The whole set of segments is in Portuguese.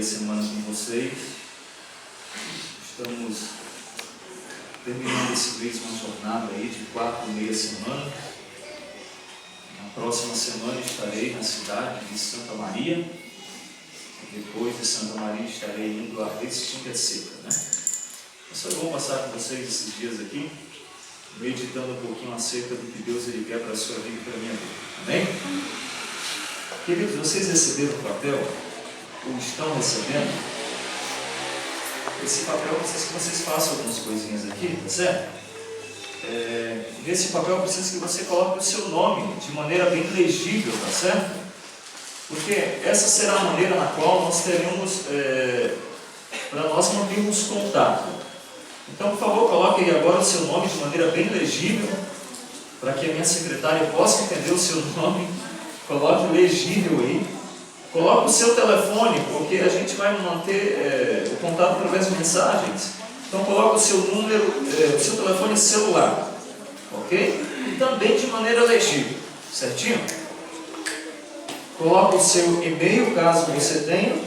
semana com vocês. Estamos terminando esse mês uma jornada aí de 4 meia semana. Na próxima semana estarei na cidade de Santa Maria. Depois de Santa Maria estarei indo a Restinga Seca, né? Mas foi bom passar com vocês esses dias aqui, meditando um pouquinho acerca do que Deus ele quer para a sua vida e para a minha vida. Amém? Queridos, vocês receberam o papel? Ou estão recebendo? Esse papel precisa que vocês façam algumas coisinhas aqui, tá certo? Nesse papel precisa que você coloque o seu nome de maneira bem legível, tá certo? Porque essa será a maneira na qual nós teremos, para nós mantermos contato. Então, por favor, coloque aí agora o seu nome de maneira bem legível, para que a minha secretária possa entender o seu nome. Coloque legível aí. Coloque o seu telefone, porque a gente vai manter o contato através de mensagens. Então, coloque o seu número, o seu telefone celular, ok? E também de maneira legível, certinho? Coloque o seu e-mail, caso você tenha.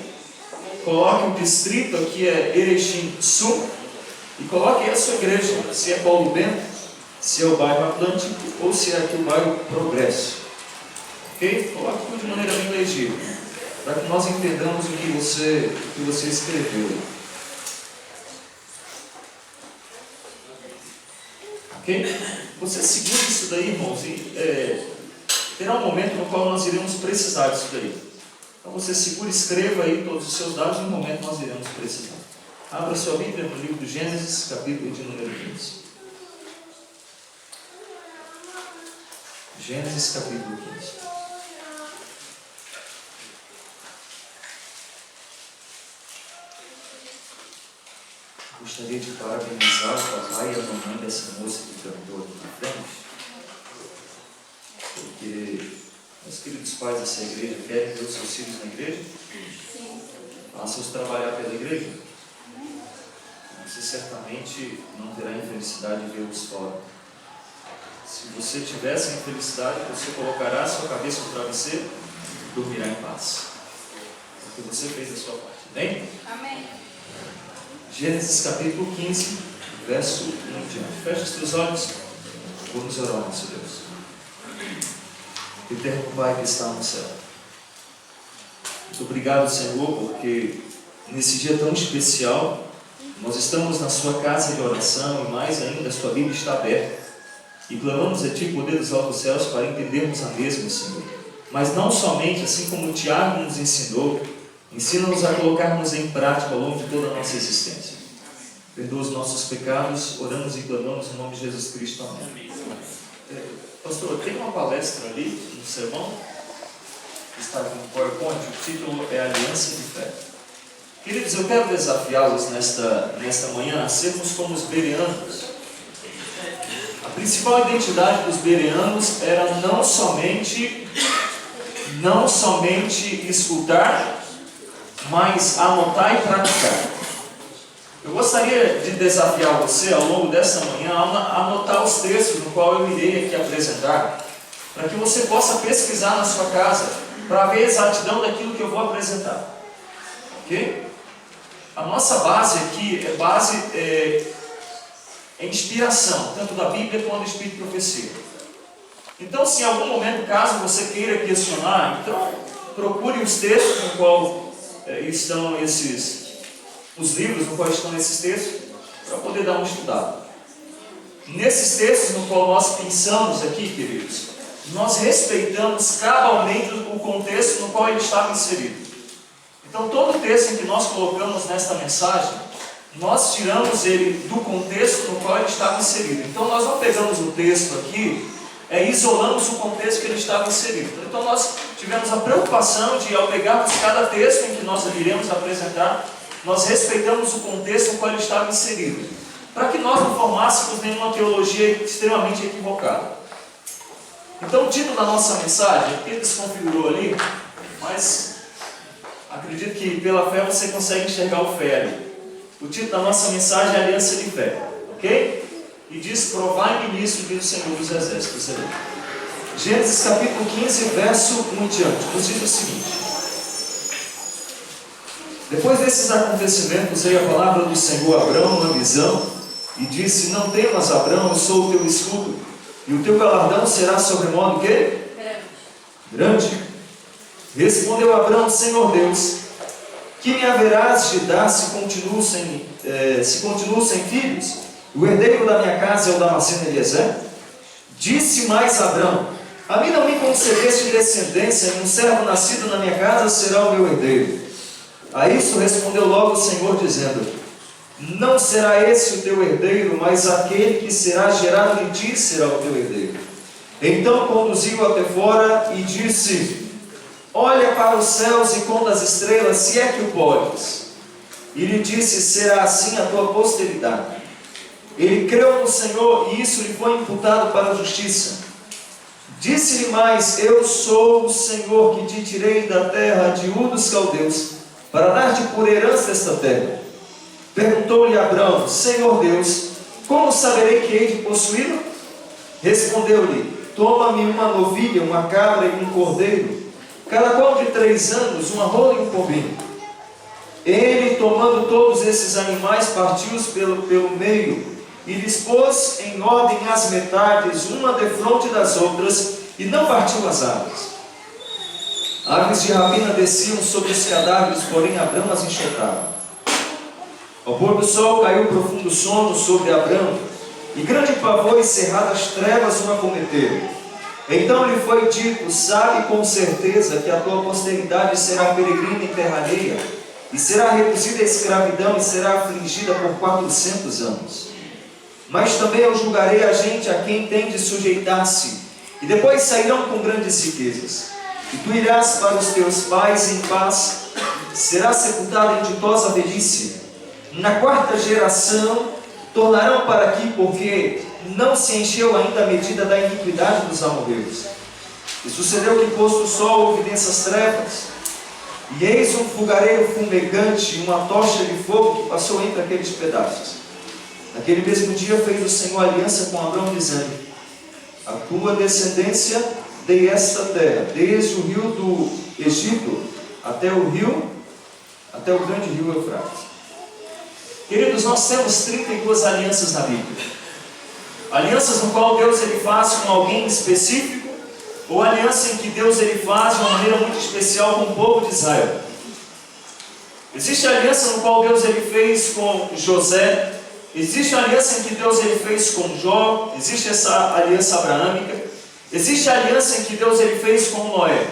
Coloque o distrito, aqui é Erechim Sul. E coloque aí a sua igreja, se é Paulo Bento, se é o bairro Atlântico ou se é aqui o bairro Progresso. Ok? Coloque tudo de maneira bem legível, para que nós entendamos o que você escreveu. Ok? Você seguindo isso daí, irmãos, terá um momento no qual nós iremos precisar disso daí. Então você segura e escreva aí todos os seus dados, e no momento nós iremos precisar. Abra sua Bíblia no livro de Gênesis, capítulo de número 15. Gênesis, capítulo 15. Gostaria de parabenizar o papai e a mamãe dessa moça que cantou aqui na frente, porque meus queridos pais dessa igreja querem ter os seus filhos na igreja. Sim. Faça-os trabalhar pela igreja. Você certamente não terá infelicidade de vê-los fora. Se você tiver essa infelicidade, você colocará a sua cabeça no travesseiro e dormirá em paz, porque você fez a sua parte. Amém? Amém. Gênesis capítulo 15, verso 1 em diante. Feche os teus olhos. Vamos orar, nosso Deus. Eterno Pai que está no céu, muito obrigado, Senhor, porque nesse dia tão especial nós estamos na sua casa de oração e mais ainda a sua Bíblia está aberta e clamamos a Ti, poder dos altos céus, para entendermos a mesma, Senhor. Mas não somente, assim como o Tiago nos ensinou, ensina-nos a colocarmos em prática ao longo de toda a nossa existência. Perdoa os nossos pecados, oramos e clamamos em nome de Jesus Cristo. Amém. Pastor, tem uma palestra ali no sermão, que está aqui no PowerPoint, o título é Aliança de Fé. Queridos, eu quero desafiá-los nesta manhã a sermos como os bereanos. A principal identidade dos bereanos era não somente escutar, mas anotar e praticar. Eu gostaria de desafiar você ao longo desta manhã a anotar os textos no qual eu irei aqui apresentar, para que você possa pesquisar na sua casa, para ver a exatidão daquilo que eu vou apresentar. Ok? A nossa base aqui é base é inspiração, tanto da Bíblia quanto do Espírito de Profecia. Então, se em algum momento, caso você queira questionar, então procure os textos no qual estão os livros no qual estão esses textos, para poder dar uma estudada. Nesses textos no qual nós pensamos aqui, queridos, nós respeitamos cabalmente o contexto no qual ele estava inserido. Então, todo texto que nós colocamos nesta mensagem, nós tiramos ele do contexto no qual ele estava inserido. Então, nós não pegamos o texto aqui, isolamos o contexto que ele estava inserido. Então, nós tivemos a preocupação de, ao pegarmos cada texto em que nós iremos apresentar, nós respeitamos o contexto no qual ele estava inserido, para que nós não formássemos nenhuma teologia extremamente equivocada. Então, o título da nossa mensagem, ele desconfigurou ali, mas acredito que pela fé você consegue enxergar o fé ali. O título da nossa mensagem é Aliança de Fé, ok? E diz: provai-me nisso, diz o Senhor dos Exércitos. Gênesis capítulo 15, verso 1 em diante, nos diz o seguinte: Depois desses acontecimentos, veio a palavra do Senhor a Abrão numa visão, e disse: Não temas, Abrão, eu sou o teu escudo, e o teu galardão será sobremodo o quê? Grande. Respondeu Abrão: Senhor Deus, que me haverás de dar se continuo sem filhos? O herdeiro da minha casa é o Damasceno Eliezer? Disse mais Abrão: A mim não me concedeste descendência, e um servo nascido na minha casa será o meu herdeiro. A isso respondeu logo o Senhor, dizendo: Não será esse o teu herdeiro, mas aquele que será gerado em ti será o teu herdeiro. Então conduziu-o até fora e disse: Olha para os céus e conta as estrelas, se é que o podes. E lhe disse: Será assim a tua posteridade. Ele creu no Senhor, e isso lhe foi imputado para a justiça. Disse-lhe mais: Eu sou o Senhor que te tirei da terra de Ur dos Caldeus, para dar-te por herança esta terra. Perguntou-lhe Abrão: Senhor Deus, como saberei que hei de possuí-la? Respondeu-lhe: Toma-me uma novilha, uma cabra e um cordeiro, cada qual de 3 anos, uma rola e um pombinho. Ele, tomando todos esses animais, partiu-os pelo meio, e lhes pôs em ordem as metades, uma defronte das outras, e não partiu as aves. Aves de rapina desciam sobre os cadáveres, porém Abrão as enxotava. Ao pôr do sol caiu profundo sono sobre Abrão, e grande pavor e cerradas trevas o acometeram. Então lhe foi dito: Sabe com certeza que a tua posteridade será peregrina em terra alheia, e será reduzida à escravidão, e será afligida por 400 anos. Mas também eu julgarei a gente a quem tem de sujeitar-se, e depois sairão com grandes riquezas. E tu irás para os teus pais em paz, serás sepultado em ditosa velhice. Na 4ª geração tornarão para aqui, porque não se encheu ainda a medida da iniquidade dos amorreus. E sucedeu que, posto o sol, houve densas trevas, e eis um fogareiro fumegante, uma tocha de fogo que passou entre aqueles pedaços. Naquele mesmo dia fez o Senhor aliança com Abrão, dizendo: A tua descendência dei esta terra, desde o rio do Egito até o grande rio Eufrates. Queridos, nós temos 32 alianças na Bíblia. Alianças no qual Deus ele faz com alguém específico, ou aliança em que Deus ele faz de uma maneira muito especial com o povo de Israel. Existe a aliança no qual Deus ele fez com José, existe a aliança em que Deus ele fez com Jó, existe essa aliança abraâmica, existe a aliança em que Deus ele fez com Noé,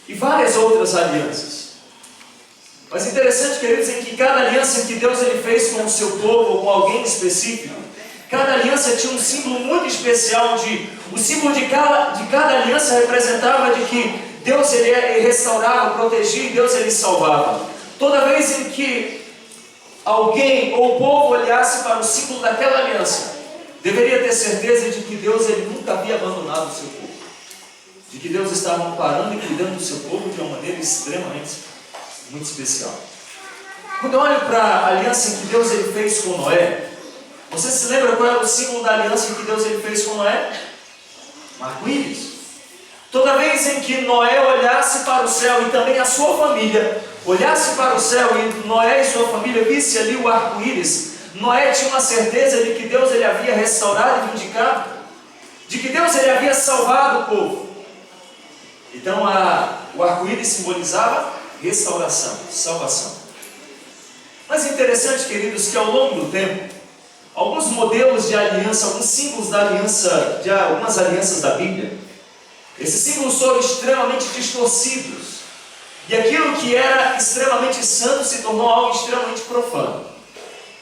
e várias outras alianças. Mas interessante, queridos, em que cada aliança em que Deus ele fez com o seu povo, ou com alguém específico, cada aliança tinha um símbolo muito especial. O símbolo de cada aliança representava de que Deus ele restaurava, protegia, e Deus ele salvava. Toda vez em que alguém ou o povo olhasse para o símbolo daquela aliança, deveria ter certeza de que Deus ele nunca havia abandonado o seu povo, de que Deus estava amparando e cuidando do seu povo de uma maneira extremamente muito especial. Quando eu olho para a aliança que Deus ele fez com Noé, você se lembra qual era o símbolo da aliança que Deus ele fez com Noé? Um arco-íris. Toda vez em que Noé olhasse para o céu, e também a sua família olhasse para o céu, e Noé e sua família visse ali o arco-íris, Noé tinha uma certeza de que Deus ele havia restaurado e vindicado, de que Deus ele havia salvado o povo. Então o arco-íris simbolizava restauração, salvação. Mas é interessante, queridos, que ao longo do tempo, alguns modelos de aliança, alguns símbolos da aliança, de algumas alianças da Bíblia, esses símbolos foram extremamente distorcidos, e aquilo que era extremamente santo se tornou algo extremamente profano.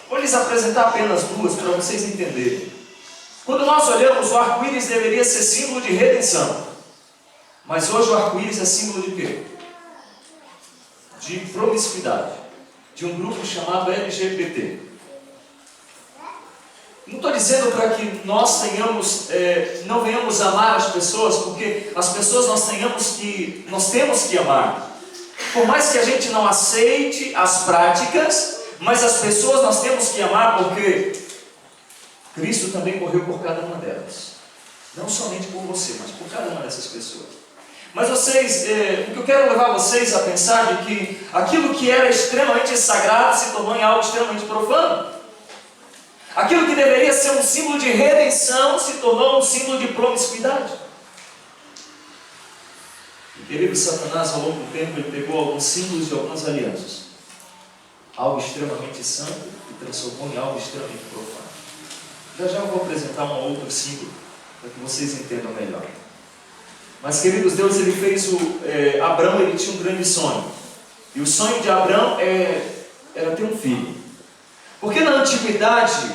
Vou lhes apresentar apenas 2 para vocês entenderem. Quando nós olhamos, o arco-íris deveria ser símbolo de redenção, mas hoje o arco-íris é símbolo de quê? De promiscuidade, de um grupo chamado LGBT. Não estou dizendo para que nós não venhamos amar as pessoas, porque as pessoas nós temos que amar. Por mais que a gente não aceite as práticas, mas as pessoas nós temos que amar, porque Cristo também morreu por cada uma delas. Não somente por você, mas por cada uma dessas pessoas. Mas vocês, o que eu quero levar vocês a pensar é que aquilo que era extremamente sagrado se tornou em algo extremamente profano. Aquilo que deveria ser um símbolo de redenção se tornou um símbolo de promiscuidade. E, querido, Satanás, ao longo do tempo, ele pegou alguns símbolos de algumas alianças, algo extremamente santo, e transformou em algo extremamente profano. Já já eu vou apresentar um outro símbolo, para que vocês entendam melhor. Mas, queridos, Deus, ele fez Abrão, ele tinha um grande sonho. E o sonho de Abrão era ter um filho. Porque na antiguidade,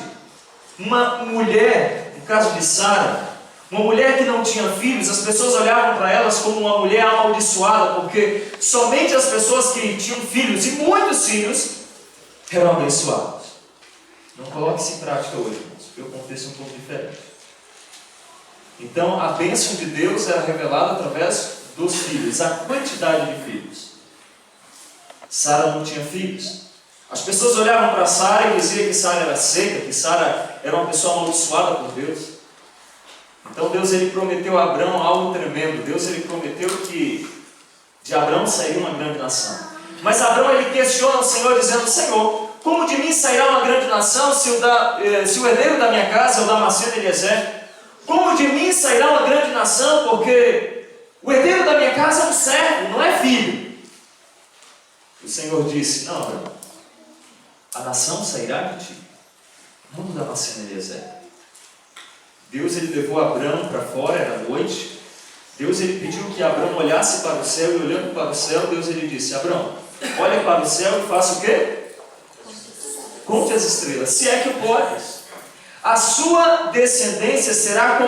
uma mulher, no caso de Sara, uma mulher que não tinha filhos, as pessoas olhavam para elas como uma mulher amaldiçoada, porque somente as pessoas que tinham filhos, e muitos filhos, eram abençoados. Não coloque isso em prática hoje, irmãos, porque o contexto é um pouco diferente. Então, a bênção de Deus era revelada através dos filhos, a quantidade de filhos. Sara não tinha filhos. As pessoas olhavam para Sara e diziam que Sara era seca, que Sara era uma pessoa amaldiçoada por Deus. Então, Deus, ele prometeu a Abrão algo tremendo. Deus, ele prometeu que de Abrão sairia uma grande nação. Mas Abrão, ele questiona o Senhor, dizendo: Senhor, como de mim sairá uma grande nação se o herdeiro da minha casa é o Damasceno Eliezer? Como de mim sairá uma grande nação, porque o herdeiro da minha casa é um servo, não é filho? O Senhor disse: não, Abraão, a nação sairá de ti, não do Damasceno Eliezer. Deus, ele levou Abraão para fora, era noite. Deus, ele pediu que Abraão olhasse para o céu, e olhando para o céu, Deus, ele disse: Abraão, olha para o céu e faça o quê? Conte as estrelas, se é que podes. A sua descendência será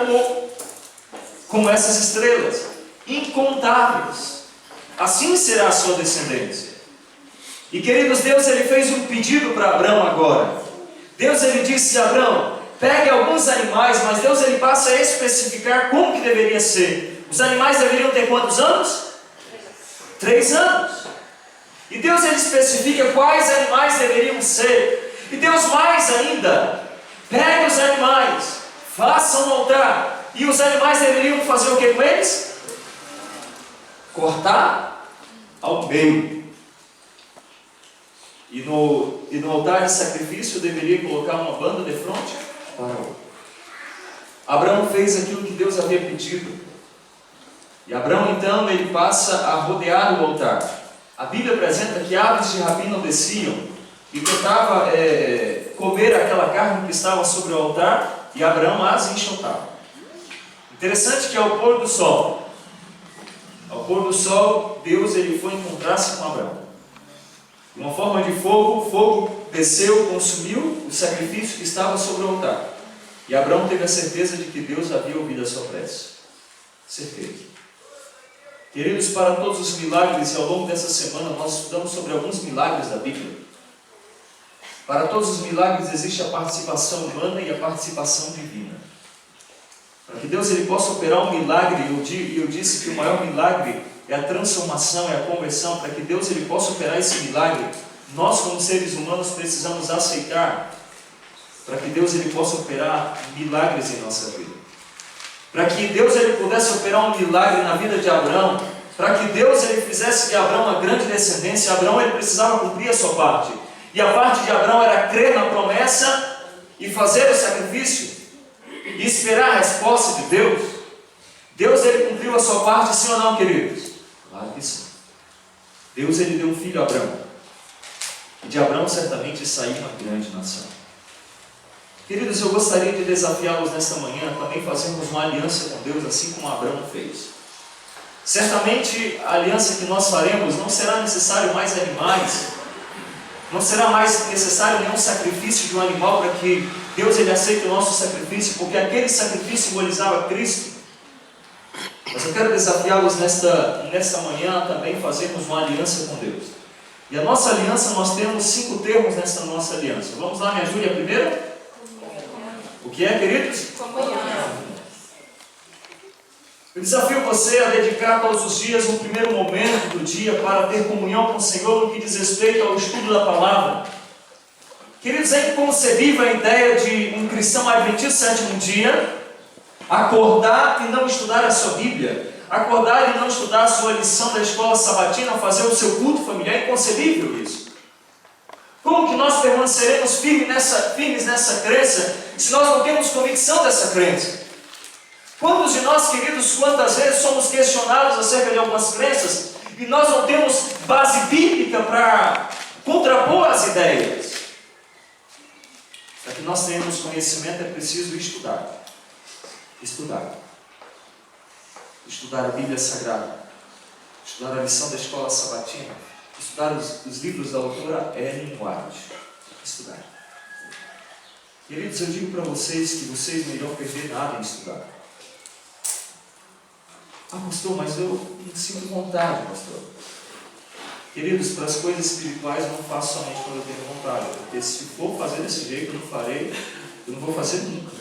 como essas estrelas, incontáveis. Assim será a sua descendência. E, queridos, Deus, ele fez um pedido para Abraão agora. Deus, ele disse: Abraão, pegue alguns animais, mas Deus, ele passa a especificar como que deveria ser. Os animais deveriam ter quantos anos? 3 anos. E Deus, ele especifica quais animais deveriam ser. E Deus, mais ainda, pegue os animais, faça um altar. E os animais deveriam fazer o que com eles? Cortar ao meio. E no altar de sacrifício deveria colocar uma banda de fronte para o outro. Abraão fez aquilo que Deus havia pedido. E Abraão, então, ele passa a rodear o altar. A Bíblia apresenta que aves de rapina desciam e tentava comer aquela carne que estava sobre o altar, e Abraão as enxotava. Interessante que ao pôr do sol, Deus, ele foi encontrar-se com Abraão. De uma forma de fogo, o fogo desceu, consumiu o sacrifício que estava sobre o altar. E Abraão teve a certeza de que Deus havia ouvido a sua prece. Certeza. Queridos, para todos os milagres, e ao longo dessa semana nós estudamos sobre alguns milagres da Bíblia. Para todos os milagres existe a participação humana e a participação divina. Para que Deus, ele possa operar um milagre, eu disse que o maior milagre é a transformação, é a conversão. Para que Deus, ele possa operar esse milagre, nós como seres humanos precisamos aceitar, para que Deus, ele possa operar milagres em nossa vida. Para que Deus, ele pudesse operar um milagre na vida de Abraão, para que Deus, ele fizesse de Abraão uma grande descendência, Abraão, ele precisava cumprir a sua parte. E a parte de Abraão era crer na promessa e fazer o sacrifício e esperar a resposta de Deus. Deus, ele cumpriu a sua parte, sim ou não, queridos? Claro que sim. Deus, ele deu um filho a Abraão. E de Abraão certamente saiu uma grande nação. Queridos, eu gostaria de desafiá-los nesta manhã a também fazermos uma aliança com Deus, assim como Abraão fez. Certamente a aliança que nós faremos não será necessário mais animais, não será mais necessário nenhum sacrifício de um animal para que Deus, ele aceite o nosso sacrifício, porque aquele sacrifício simbolizava Cristo. Mas eu quero desafiá-los nesta manhã a também fazermos uma aliança com Deus. E a nossa aliança, nós temos 5 termos nesta nossa aliança. Vamos lá, me ajude a primeira? O que é, queridos? Comunhão. Eu desafio você a dedicar todos os dias um primeiro momento do dia para ter comunhão com o Senhor no que diz respeito ao estudo da palavra. Queridos, é inconcebível a ideia de um cristão adventista sétimo dia acordar e não estudar a sua Bíblia, acordar e não estudar a sua lição da escola sabatina, fazer o seu culto familiar, é inconcebível isso. Como que nós permaneceremos firmes nessa crença, se nós não temos convicção dessa crença? Quantos de nós, queridos, quantas vezes somos questionados acerca de algumas crenças, e nós não temos base bíblica para contrapor as ideias? Para que nós tenhamos conhecimento é preciso estudar. Estudar a Bíblia Sagrada, estudar a lição da escola sabatina, estudar os livros da autora Ellen White. Estudar. Queridos, eu digo para vocês que vocês não irão perder nada em estudar. Ah, pastor, mas eu não sinto vontade, pastor. Queridos, para as coisas espirituais eu não faço somente quando eu tenho vontade, porque se for fazer desse jeito, eu não farei, eu não vou fazer nunca.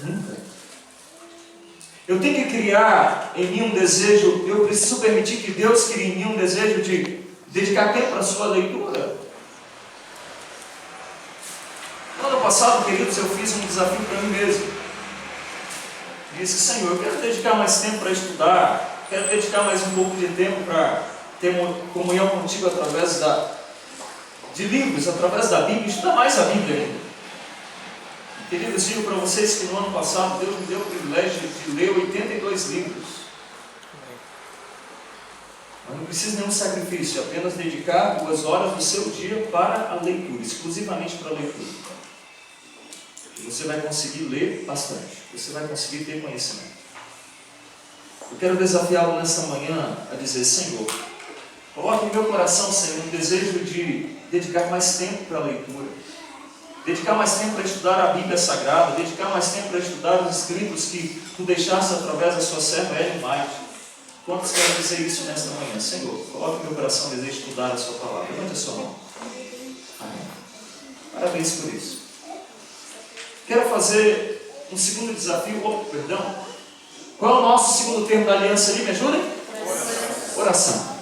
Nunca. Eu tenho que criar em mim um desejo, eu preciso permitir que Deus crie em mim um desejo de dedicar tempo para a sua leitura. No ano passado, queridos, eu fiz um desafio para mim mesmo. Disse, Senhor, eu quero dedicar mais tempo para estudar, quero dedicar mais um pouco de tempo para ter uma comunhão contigo através de livros, através da Bíblia, estudar mais a Bíblia ainda. Queridos, digo para vocês que no ano passado Deus me deu o privilégio de ler 82 livros. Mas não precisa de nenhum sacrifício, apenas dedicar 2 horas do seu dia para a leitura, exclusivamente para a leitura. E você vai conseguir ler bastante, você vai conseguir ter conhecimento. Eu quero desafiá-lo nesta manhã a dizer, Senhor, coloque em meu coração, Senhor, um desejo de dedicar mais tempo para a leitura, dedicar mais tempo para estudar a Bíblia Sagrada, dedicar mais tempo para estudar os escritos que tu deixaste através da sua serva Ellen White. Quantos querem dizer isso nesta manhã? Senhor, coloque em meu coração o desejo de estudar a sua palavra. Levante a sua mão. Amém. Parabéns por isso. Quero fazer um segundo desafio. Qual é o nosso segundo termo da aliança ali? Me ajudem? Oração.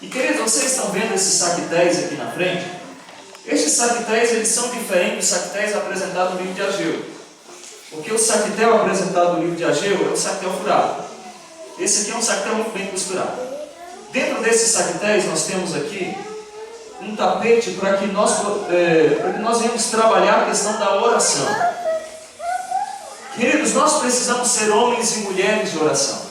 E queridos, vocês estão vendo esses saquetéis aqui na frente? Estes saquetéis, eles são diferentes dos saquetéis apresentados no livro de Ageu. Porque o saquetel apresentado no livro de Ageu é um saquetel furado. Esse aqui é um saquetel muito bem costurado. Dentro desses saquetéis nós temos aqui um tapete para que nós venhamos trabalhar a questão da oração. Queridos, nós precisamos ser homens e mulheres de oração.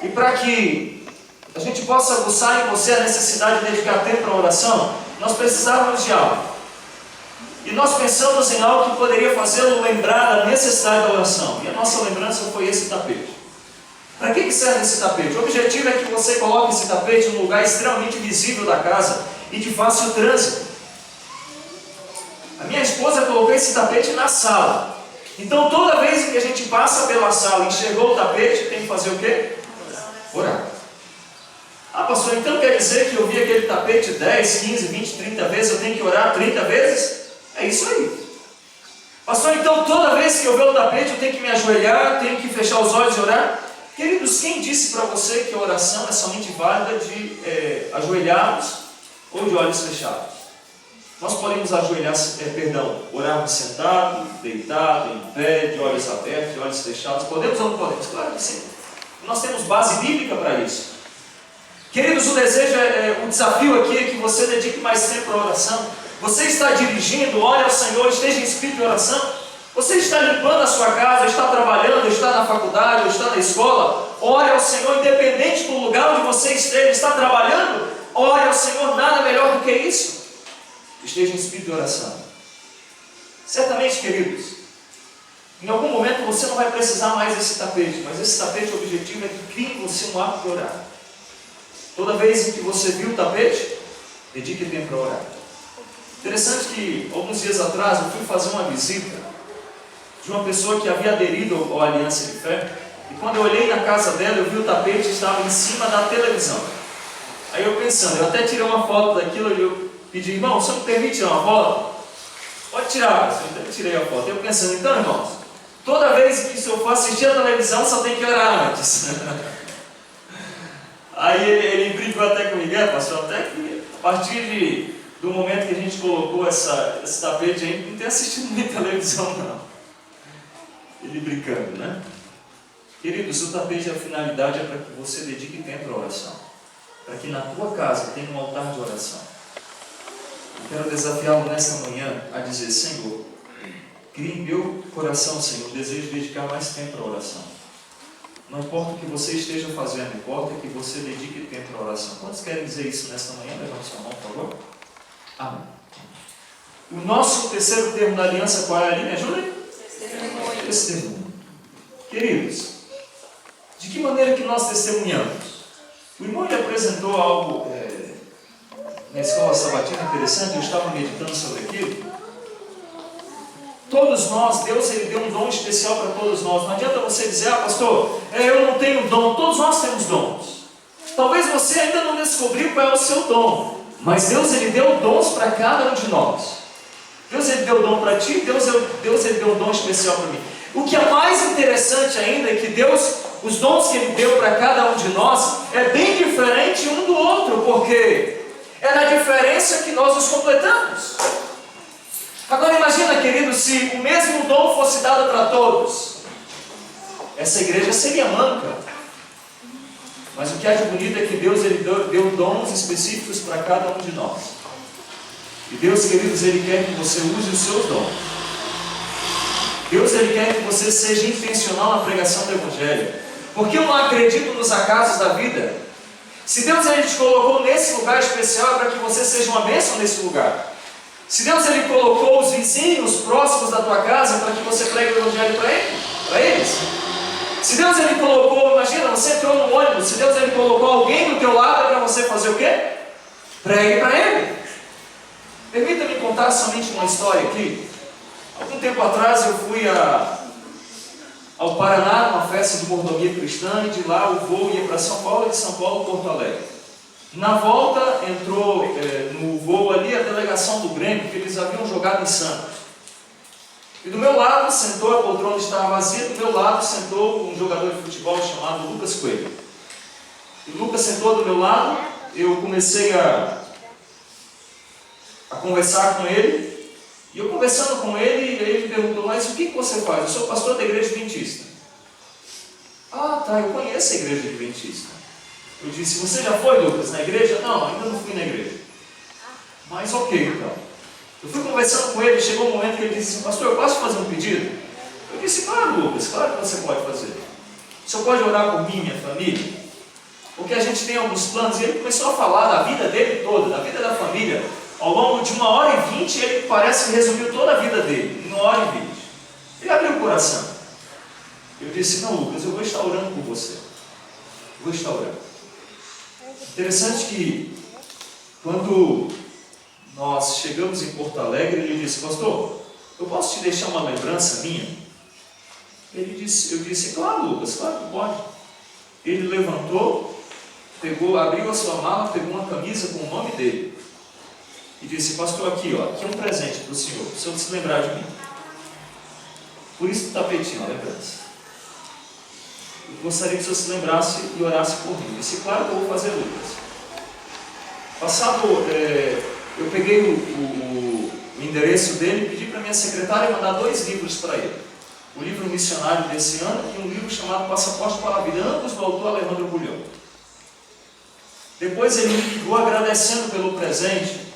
E para que a gente possa aguçar em você a necessidade de dedicar tempo para a oração, nós precisávamos de algo. E nós pensamos em algo que poderia fazê-lo lembrar da necessidade da oração. E a nossa lembrança foi esse tapete. Para que serve esse tapete? O objetivo é que você coloque esse tapete em um lugar extremamente visível da casa e de fácil trânsito. A minha esposa colocou esse tapete na sala. Então toda vez que a gente passa pela sala e enxergou o tapete, tem que fazer o quê? Orar. Ah, pastor, então quer dizer que eu vi aquele tapete 10, 15, 20, 30 vezes, eu tenho que orar 30 vezes? É isso aí. Pastor, então toda vez que eu ver o tapete eu tenho que me ajoelhar, tenho que fechar os olhos e orar? Queridos, quem disse para você que a oração é somente válida de ajoelharmos ou de olhos fechados? Nós podemos orarmos sentado, deitado, em pé, de olhos abertos, de olhos fechados. Podemos ou não podemos? Claro que sim. Nós temos base bíblica para isso. Queridos, o desejo, o desafio aqui é que você dedique mais tempo para a oração. Você está dirigindo, ore ao Senhor, esteja em espírito de oração. Você está limpando a sua casa, está trabalhando, está na faculdade, está na escola. Ore ao Senhor, independente do lugar onde você esteja, está trabalhando. Ore ao Senhor, nada melhor do que isso. Esteja em espírito de oração. Certamente, queridos, em algum momento você não vai precisar mais desse tapete, mas esse tapete, o objetivo é que crie em você um hábito de orar. Toda vez em que você viu o tapete, dedique tempo para orar. Interessante que, alguns dias atrás, eu fui fazer uma visita de uma pessoa que havia aderido à Aliança de Fé, e quando eu olhei na casa dela, eu vi o tapete estava em cima da televisão. Aí eu pensando, eu até tirei uma foto daquilo e eu pedi, irmão, você me permite tirar uma foto? Pode tirar, eu tirei a foto. Eu pensando, então, irmãos, toda vez que eu for assistir a televisão, só tem que orar antes. Aí ele brincou até comigo, pastor, até que a partir do momento que a gente colocou esse tapete aí, não tem assistido nem televisão não. Ele brincando, né? Queridos, o tapete, a finalidade é para que você dedique tempo à oração, para que na tua casa tenha um altar de oração. Eu quero desafiá-lo nesta manhã a dizer: Senhor, crie em meu coração, Senhor, o desejo de dedicar mais tempo à oração. Não importa o que você esteja fazendo, importa que você dedique tempo à oração. Quantos querem dizer isso nesta manhã? Levante sua mão, por favor. Amém. O nosso terceiro termo da aliança, qual é ali? Me ajudem? Testemunho. Testemunho. Queridos, de que maneira que nós testemunhamos? O irmão lhe apresentou algo na escola sabatina interessante, eu estava meditando sobre aquilo. Todos nós, Deus ele deu um dom especial para todos nós. Não adianta você dizer: ah, pastor, eu não tenho dom. Todos nós temos dons. Talvez você ainda não descobriu qual é o seu dom, mas Deus ele deu dons para cada um de nós. Deus ele deu dom para ti, Deus ele deu um dom especial para mim. O que é mais interessante ainda é que Deus, os dons que Ele deu para cada um de nós, é bem diferente um do outro, porque é na diferença que nós nos completamos. Agora imagina, querido, se o mesmo dom fosse dado para todos, essa igreja seria manca. Mas o que há de bonito é que Deus ele deu dons específicos para cada um de nós. E Deus, queridos, Ele quer que você use os seus dons. Deus ele quer que você seja intencional na pregação do Evangelho. Porque eu não acredito nos acasos da vida. Se Deus ele te colocou nesse lugar especial, é para que você seja uma bênção nesse lugar. Se Deus ele colocou os vizinhos próximos da tua casa, é para que você pregue o Evangelho para eles. Se Deus ele colocou, imagina, você entrou no ônibus, se Deus ele colocou alguém do teu lado, é para você fazer o quê? Pregue para ele. Permita-me contar somente uma história aqui. Algum tempo atrás eu fui ao Paraná, numa festa de mordomia cristã, e de lá o voo ia para São Paulo, e de São Paulo Porto Alegre. Na volta entrou no voo ali a delegação do Grêmio, que eles haviam jogado em Santos. E do meu lado sentou, a poltrona estava vazia, do meu lado sentou um jogador de futebol chamado Lucas Coelho. E o Lucas sentou do meu lado, eu comecei a conversar com ele. E eu conversando com ele, ele me perguntou: mas o que você faz? Eu sou pastor da igreja adventista. Ah, tá, eu conheço a igreja adventista. Eu disse: você já foi, Lucas, na igreja? Não, ainda não fui na igreja. Mas ok, então. Eu fui conversando com ele, chegou um momento que ele disse assim: pastor, eu posso fazer um pedido? Eu disse: claro, Lucas, claro que você pode fazer. O senhor pode orar por mim e minha família? Porque a gente tem alguns planos. E ele começou a falar da vida dele toda, da vida da família. Ao longo de 1h20, ele parece que resumiu toda a vida dele, em 1h20. Ele abriu o coração. Eu disse: não, Lucas, eu vou estar orando por você. Eu vou estar orando. Interessante que, quando nós chegamos em Porto Alegre, ele disse: pastor, eu posso te deixar uma lembrança minha? Eu disse: claro, Lucas, claro que pode. Ele levantou, abriu a sua mala, pegou uma camisa com o nome dele. E disse: pastor, aqui é um presente para o senhor se lembrar de mim. Por isso o tapetinho, lembrança. Eu gostaria que o senhor se lembrasse e orasse por mim. Eu disse: claro que eu vou fazer, Lucas. Passado, eu peguei o endereço dele e pedi para minha secretária mandar 2 livros para ele. O livro missionário desse ano e um livro chamado Passaporte para a Vida, ambos do autor Alejandro Bulhão. Depois ele me ligou agradecendo pelo presente.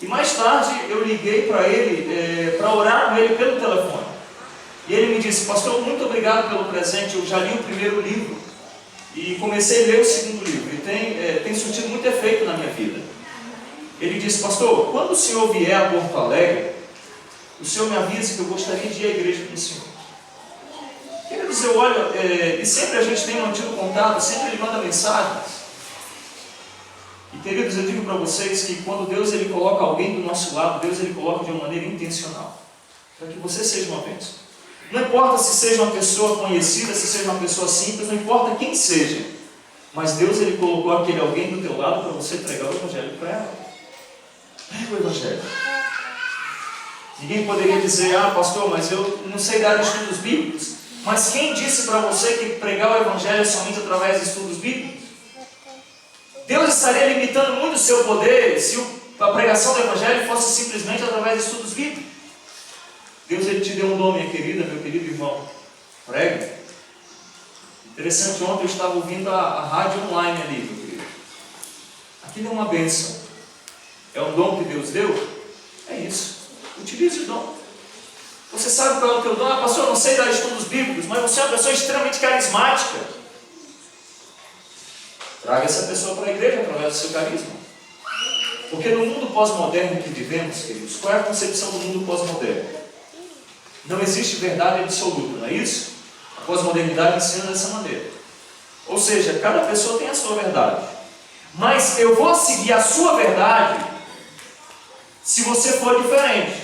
E mais tarde eu liguei para ele, para orar com ele pelo telefone. E ele me disse: pastor, muito obrigado pelo presente, eu já li o primeiro livro e comecei a ler o segundo livro, e tem surtido muito efeito na minha vida. Ele disse: pastor, quando o senhor vier a Porto Alegre, o senhor me avisa que eu gostaria de ir à igreja com o senhor. Queridos, eu olho, e sempre a gente tem mantido contato, sempre ele manda mensagens. E queridos, eu digo para vocês que quando Deus ele coloca alguém do nosso lado, Deus ele coloca de uma maneira intencional, para que você seja uma bênção. Não importa se seja uma pessoa conhecida, se seja uma pessoa simples, não importa quem seja, mas Deus ele colocou aquele alguém do teu lado para você pregar o Evangelho para ela. Prega o Evangelho. Ninguém poderia dizer: ah, pastor, mas eu não sei dar estudos bíblicos. Mas quem disse para você que pregar o Evangelho é somente através de estudos bíblicos? Deus estaria limitando muito o seu poder se a pregação do Evangelho fosse simplesmente através de estudos bíblicos. Deus ele te deu um dom, minha querida, meu querido irmão. Pregue. Interessante, ontem eu estava ouvindo a rádio online ali, meu querido. Aquilo é uma bênção. É um dom que Deus deu? É isso. Utilize o dom. Você sabe qual é o teu dom? Ah, pastor, eu não sei dar estudos bíblicos, mas você é uma pessoa extremamente carismática. Traga essa pessoa para a igreja através do seu carisma. Porque no mundo pós-moderno que vivemos, queridos, qual é a concepção do mundo pós-moderno? Não existe verdade absoluta, não é isso? A pós-modernidade ensina dessa maneira. Ou seja, cada pessoa tem a sua verdade. Mas eu vou seguir a sua verdade se você for diferente.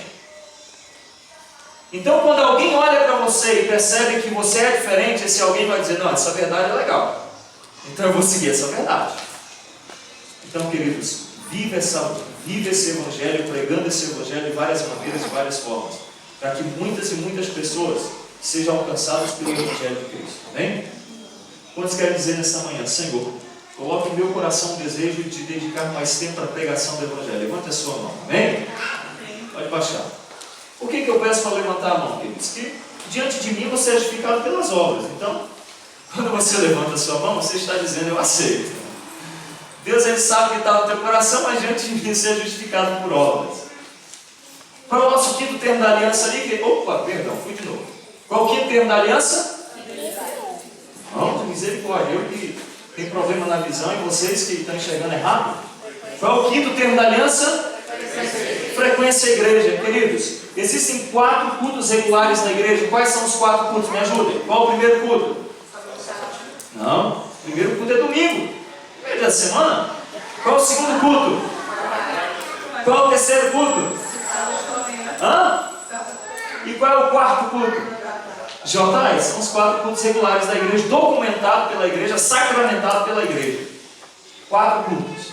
Então, quando alguém olha para você e percebe que você é diferente, esse alguém vai dizer, não, essa verdade é legal. Então eu vou seguir essa verdade. Então, queridos, vive esse evangelho, pregando esse evangelho de várias maneiras, de várias formas, para que muitas e muitas pessoas sejam alcançadas pelo evangelho de Cristo. Amém? Quantos querem dizer nesta manhã, Senhor, coloque em meu coração o desejo de dedicar mais tempo à pregação do evangelho. Levante a sua mão. Amém? Pode baixar. Por que eu peço para levantar a mão, queridos? Que diante de mim você é justificado pelas obras. Então, quando você levanta a sua mão, você está dizendo, eu aceito. Deus, Ele sabe que está no teu coração, mas diante de mim você é justificado por obras. Qual é o nosso quinto termo da aliança ali? Opa, perdão, fui de novo. Qual é o quinto termo da aliança? Não, de misericórdia. Eu que tenho problema na visão e vocês que estão enxergando errado. Qual é o quinto termo da aliança? Frequência à igreja. Queridos, existem 4 cultos regulares na igreja. Quais são os 4 cultos? Me ajudem. Qual é o primeiro culto? Não, o primeiro culto é domingo. É dia da semana. Qual é o segundo culto? Qual é o terceiro culto? Hã? E qual é o quarto culto? JAI, são os 4 cultos regulares da igreja, documentados pela igreja, sacramentados pela igreja. 4 cultos.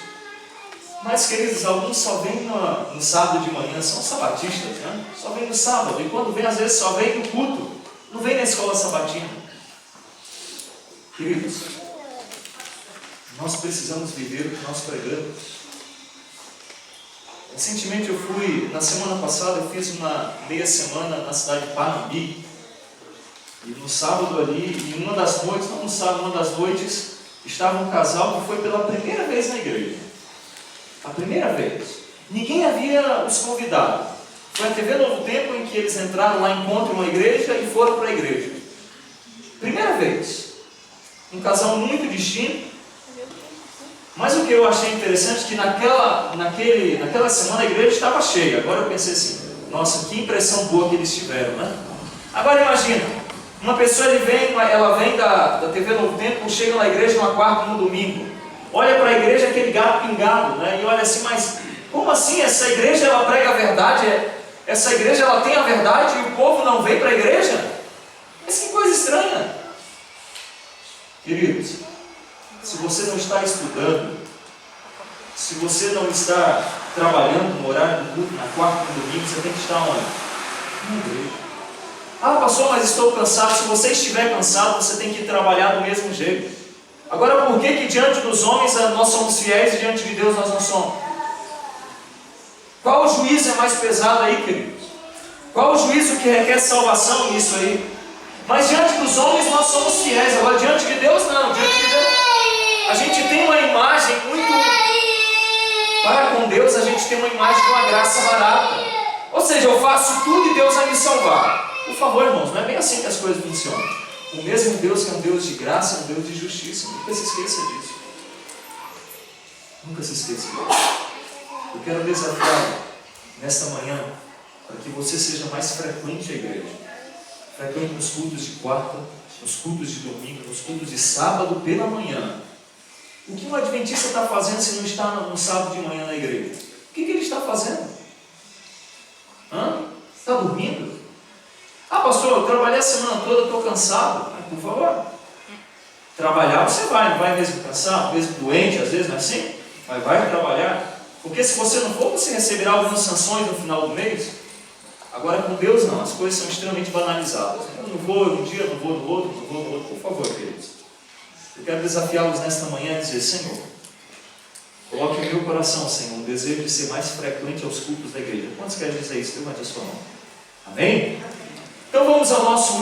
Mas, queridos, alguns só vêm no sábado de manhã, são sabatistas, né? Só vêm no sábado, e quando vem, às vezes, só vem no culto, não vem na escola sabatina. Queridos, nós precisamos viver o que nós pregamos. Recentemente na semana passada, eu fiz uma meia semana na cidade de Panambi. E no sábado ali, em uma das noites, não no sábado, uma das noites, estava um casal que foi pela primeira vez na igreja. A primeira vez. Ninguém havia os convidado. Foi a TV Novo Tempo em que eles entraram lá, encontram uma igreja e foram para a igreja. Primeira vez. Um casal muito distinto. Mas o que eu achei interessante é que naquela semana a igreja estava cheia. Agora eu pensei assim, nossa, que impressão boa que eles tiveram, né? Agora imagina, uma pessoa ela vem da TV Novo Tempo, chega na igreja numa quarta, no domingo, olha para a igreja aquele gato pingado, né? E olha assim, mas como assim? Essa igreja ela prega a verdade? Essa igreja ela tem a verdade e o povo não vem para a igreja? Mas que coisa estranha. Queridos, se você não está estudando, se você não está trabalhando no horário do culto, na quarta e no domingo, você tem que estar onde? Na igreja. Ah, pastor, mas estou cansado. Se você estiver cansado, você tem que trabalhar do mesmo jeito. Agora, por que diante dos homens nós somos fiéis e diante de Deus nós não somos? Qual o juízo é mais pesado aí, queridos? Qual o juízo que requer salvação nisso aí? Mas diante dos homens nós somos fiéis. Agora, diante de Deus, não. Diante de Deus, a gente tem uma imagem muito... Para com Deus, a gente tem uma imagem de uma graça barata. Ou seja, eu faço tudo e Deus vai me salvar. Por favor, irmãos, não é bem assim que as coisas funcionam. O mesmo Deus que é um Deus de graça, é um Deus de justiça. Nunca se esqueça disso. Nunca se esqueça disso. Eu quero desafiar nesta manhã para que você seja mais frequente à igreja. Frequente nos cultos de quarta, nos cultos de domingo, nos cultos de sábado pela manhã. O que um adventista está fazendo se não está no sábado de manhã na igreja? O que ele está fazendo? Está dormindo? Ah, pastor, eu trabalhei a semana toda, estou cansado. Ah, por favor. Trabalhar você vai, não vai mesmo cansado, mesmo doente, às vezes, não é assim? Mas vai trabalhar. Porque se você não for, você receberá algumas sanções no final do mês. Agora com Deus não, as coisas são extremamente banalizadas. Eu não vou um dia, não vou no outro, não vou no outro. Por favor, queridos. Eu quero desafiá-los nesta manhã e dizer, Senhor, coloque em meu coração, Senhor, um desejo de ser mais frequente aos cultos da igreja. Quantos querem dizer isso? Levante a sua mão. Amém? Então vamos ao nosso